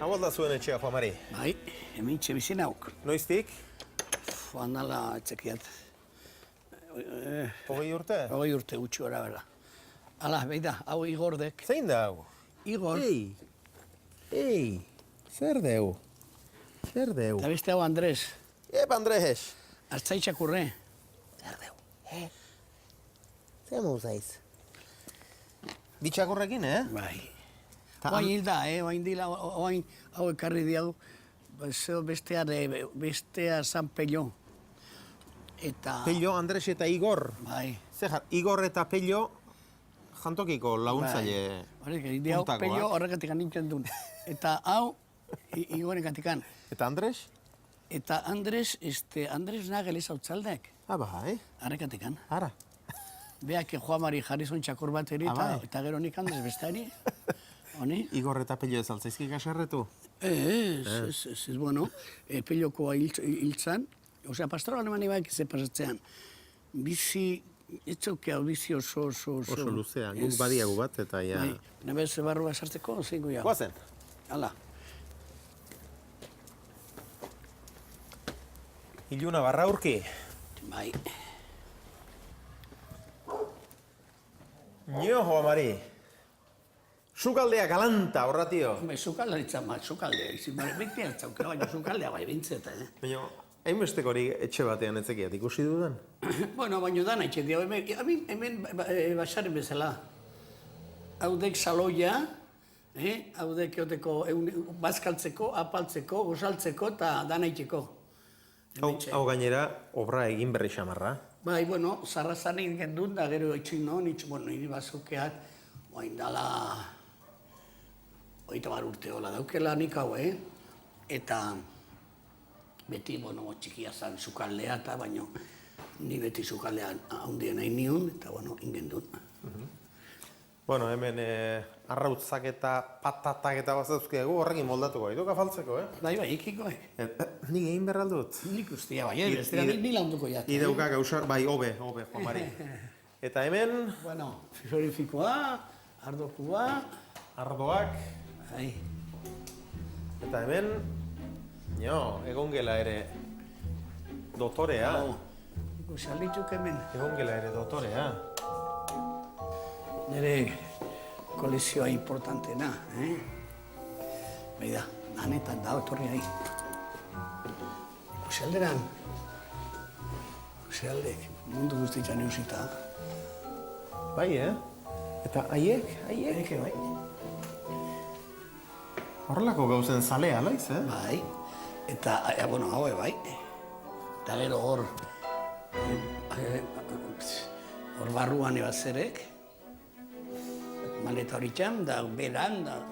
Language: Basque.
Hau alda zuen etxea, Juan Mari. Bai, hemen txe bizi nauk. Noiztik? Andala etzekiat. 20 urte? 20 urte gutxi gora bera. Hala, beida, hau Igordek. Zein da hau? Igor. Ei, zer deu? Zer deu? Eta beste hau Andres. Ep, Andres! Artzaitxakurre. Zer deu? Zer mauzaiz? Ditxakurrekin, Bai. Ta Oain hilda, oain dila, oain hau ekarri diau. Bestea San Pello. Eta... Pello, Andres eta Igor. Bai. Zer, Igor eta Pello jantokiko laguntzaile Horrek, diau Pello horregatik nintzen duen. Eta hau, Igorengatikan. Eta Andres? Eta Andres, Andres Nagel ez hau txaldek. Bai. Harrekatikan. Ara. Beak Juan Mari jarri zuen txakur bat eri, eta gero nik Andres besteari. Honi? Igor eta Pello ez altzaizkik aserretu? Ez, bueno, Pellokoa hiltzan, osea, pastoral eman ibaik ze pasatzean. Bizi, ez zaukea, bizi oso... Oso luzea, guk badiagu bat, eta ja... Bai, nebez barrua sartzeko, zeingo ja. Guazen. Hala. Iluna barra urki. Bai. Nio, Juan Mari. Sukaldea galanta, horratio. Sukaldaritza, sukaldea, izin bare, beti hartzaukera, baina sukaldea bai bintzeta, Baina, hainbestek hori etxe batean etzekiat, ikusi dudan? Bueno, baina dana etxe dio, hemen basaren bezala. Haudek saloia, haudek eoteko bazkaltzeko, apaltzeko, gozaltzeko eta dana itxeko. Hau gainera, obra egin berri xamarra. Bai, bueno, zarrazan egin gendun, da gero etxin non, niri bazukeak, oain dala... 30 urte hola daukela nik hau, Eta beti, bueno, txikia zan sukaldea eta baino ni beti sukaldea handien nahi nion, eta, bueno, ingen dut. Bueno, hemen arrautzak eta patatak eta bazauzkiagu horrekin moldatuko, iduka faltzeko, Bai, ikiko, Nik egin berraldut. Nik ustia, bai, bestera ni launduko jat. Ideuka gauzar, bai, hobe, Juan Mari. Eta hemen... Bueno, frisorifikoa, ardokua... Ardoak... Bai. Eta hemen... egongela ere... Dotorea. Gozalitzuk hemen. Egongela ere dotorea. Nire kolezioa importantena, Baida, danetan da, otorri ahi. Gozealderan, gozealdek, mundu guztitzan eusita. Bai, Eta haiek? Eke, bai. Horrelako gauzen zalea, laiz, Bai, eta, bueno, haue, bai. Eta gero hor barruan ebazerek, maleta hori txan, da beran, da